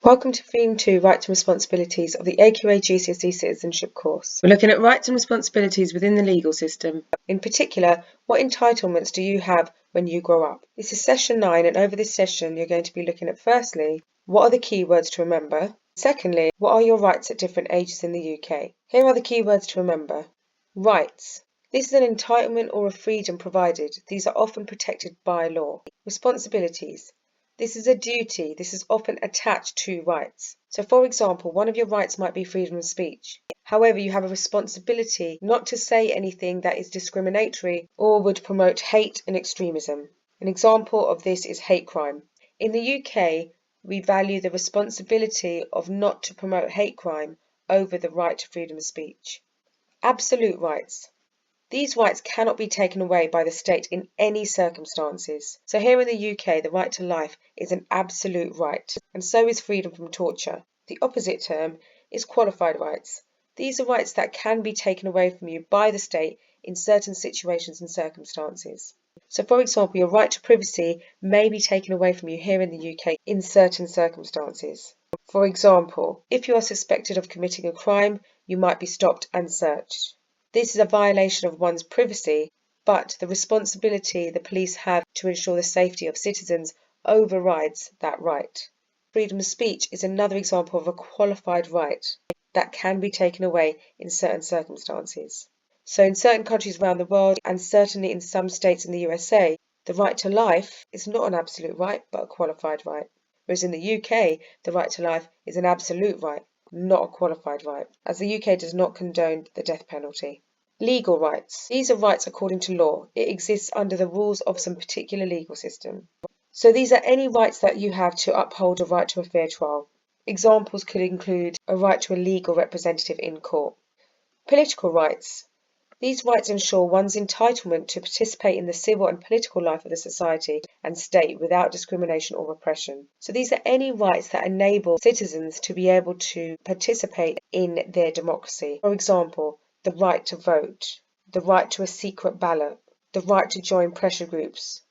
Welcome to Theme 2, Rights and Responsibilities of the AQA GCSE Citizenship course. We're looking at rights and responsibilities within the legal system. In particular, what entitlements do you have when you grow up? This is session 9, and over this session you're going to be looking at, firstly, what are the key words to remember? Secondly, what are your rights at different ages in the UK? Here are the key words to remember. Rights. This is an entitlement or a freedom provided. These are often protected by law. Responsibilities. This is a duty. This is often attached to rights. So, for example, one of your rights might be freedom of speech. However, you have a responsibility not to say anything that is discriminatory or would promote hate and extremism. An example of this is hate crime. In the UK, we value the responsibility of not to promote hate crime over the right to freedom of speech. Absolute rights. These rights cannot be taken away by the state in any circumstances. So here in the UK, the right to life is an absolute right, and so is freedom from torture. The opposite term is qualified rights. These are rights that can be taken away from you by the state in certain situations and circumstances. So, for example, your right to privacy may be taken away from you here in the UK in certain circumstances. For example, if you are suspected of committing a crime, you might be stopped and searched. This is a violation of one's privacy, but the responsibility the police have to ensure the safety of citizens overrides that right. Freedom of speech is another example of a qualified right that can be taken away in certain circumstances. So in certain countries around the world, and certainly in some states in the USA, the right to life is not an absolute right, but a qualified right. Whereas in the UK, the right to life is an absolute right, not a qualified right, as the UK does not condone the death penalty. Legal rights. These are rights according to law. It exists under the rules of some particular legal system. So these are any rights that you have to uphold a right to a fair trial. Examples could include a right to a legal representative in court. Political rights. These rights ensure one's entitlement to participate in the civil and political life of the society and state without discrimination or repression. So these are any rights that enable citizens to be able to participate in their democracy. For example, the right to vote, the right to a secret ballot, the right to join pressure groups,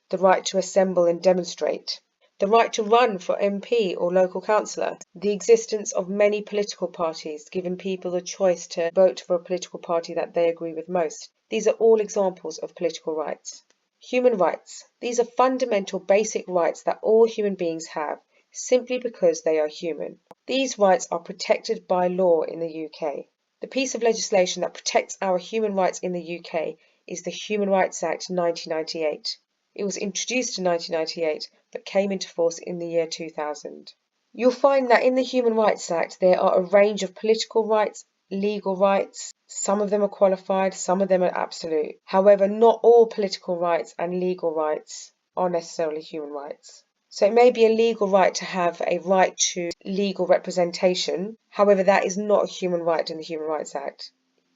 the right to assemble and demonstrate, the right to run for MP or local councillor, the existence of many political parties, giving people the choice to vote for a political party that they agree with most. These are all examples of political rights. Human rights. These are fundamental basic rights that all human beings have, simply because they are human. These rights are protected by law in the UK. The piece of legislation that protects our human rights in the UK is the Human Rights Act 1998. It was introduced in 1998 but came into force in the year 2000. You'll find that in the Human Rights Act there are a range of political rights, legal rights. Some of them are qualified, some of them are absolute. However, not all political rights and legal rights are necessarily human rights. So it may be a legal right to have a right to legal representation. However, that is not a human right in the Human Rights Act.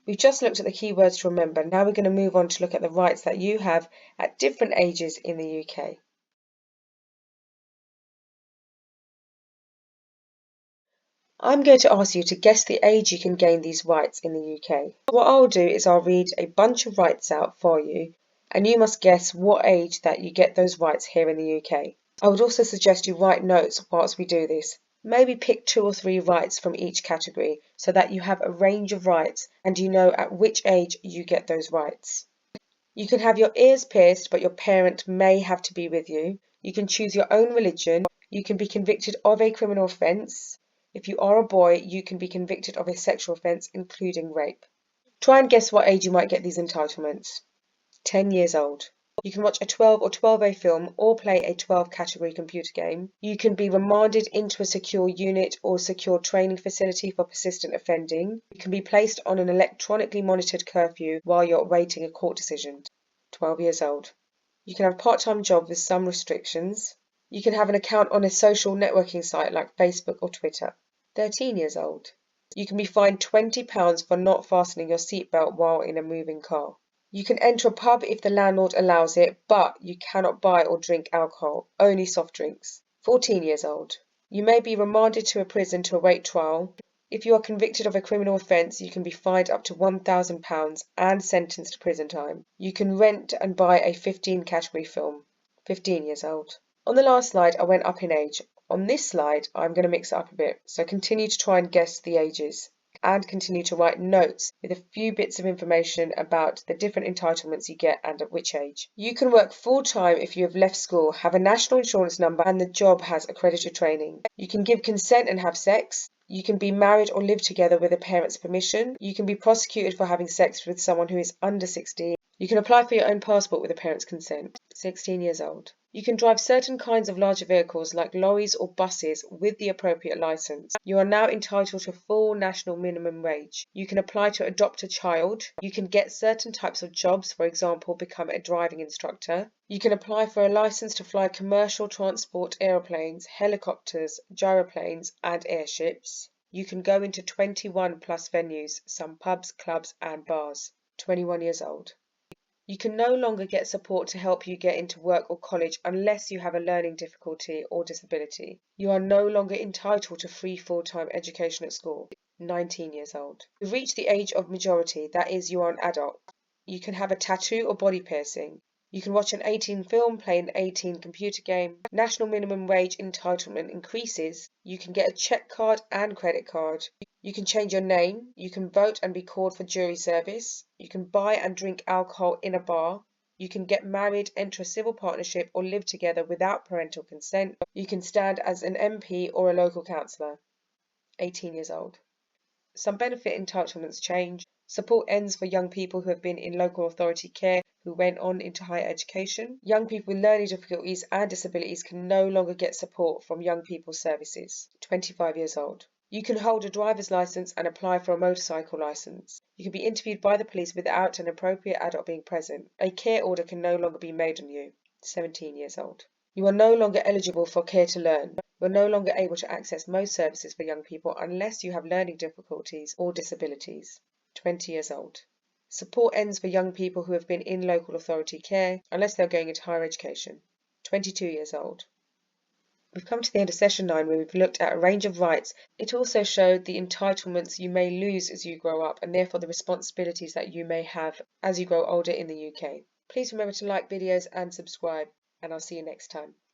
We've just looked at the key words to remember. Now we're going to move on to look at the rights that you have at different ages in the UK. I'm going to ask you to guess the age you can gain these rights in the UK. What I'll do is I'll read a bunch of rights out for you, and you must guess what age that you get those rights here in the UK. I would also suggest you write notes whilst we do this. Maybe pick 2 or 3 rights from each category so that you have a range of rights and you know at which age you get those rights. You can have your ears pierced, but your parent may have to be with you. You can choose your own religion. You can be convicted of a criminal offence. If you are a boy, you can be convicted of a sexual offence, including rape. Try and guess what age you might get these entitlements. 10 years old. You can watch a 12 or 12A film or play a 12 category computer game. You can be remanded into a secure unit or secure training facility for persistent offending. You can be placed on an electronically monitored curfew while you're awaiting a court decision. 12 years old. You can have a part-time job with some restrictions. You can have an account on a social networking site like Facebook or Twitter. 13 years old. You can be fined £20 for not fastening your seatbelt while in a moving car. You can enter a pub if the landlord allows it, but you cannot buy or drink alcohol, only soft drinks. 14 years old. You may be remanded to a prison to await trial. If you are convicted of a criminal offence, you can be fined up to £1,000 and sentenced to prison time. You can rent and buy a 15 category film. 15 years old. On the last slide, I went up in age On this slide, I'm going to mix it up a bit, so continue to try and guess the ages and continue to write notes with a few bits of information about the different entitlements you get and at which age. You can work full-time if you have left school, have a national insurance number and the job has accredited training. You can give consent and have sex. You can be married or live together with a parent's permission. You can be prosecuted for having sex with someone who is under 16. You can apply for your own passport with a parent's consent. 16 years old. You can drive certain kinds of larger vehicles like lorries or buses with the appropriate licence. You are now entitled to full national minimum wage. You can apply to adopt a child. You can get certain types of jobs, for example, become a driving instructor. You can apply for a licence to fly commercial transport aeroplanes, helicopters, gyroplanes and airships. You can go into 21 plus venues, some pubs, clubs and bars. 21 years old. You can no longer get support to help you get into work or college unless you have a learning difficulty or disability. You are no longer entitled to free full-time education at school. 19 years old. You've reached the age of majority, that is, you are an adult. You can have a tattoo or body piercing. You can watch an 18 film, play an 18 computer game. National minimum wage entitlement increases. You can get a check card and credit card. You can change your name. You can vote and be called for jury service. You can buy and drink alcohol in a bar. You can get married, enter a civil partnership or live together without parental consent. You can stand as an MP or a local councillor. 18 years old. Some benefit entitlements change. Support ends for young people who have been in local authority care who went on into higher education. Young people with learning difficulties and disabilities can no longer get support from Young People's Services. 25 years old. You can hold a driver's licence and apply for a motorcycle licence. You can be interviewed by the police without an appropriate adult being present. A care order can no longer be made on you. 17 years old. You are no longer eligible for Care to Learn. You are no longer able to access most services for young people unless you have learning difficulties or disabilities. 20 years old. Support ends for young people who have been in local authority care unless they're going into higher education. 22 years old. We've come to the end of session 9 where we've looked at a range of rights. It also showed the entitlements you may lose as you grow up and therefore the responsibilities that you may have as you grow older in the UK. Please remember to like videos and subscribe, and I'll see you next time.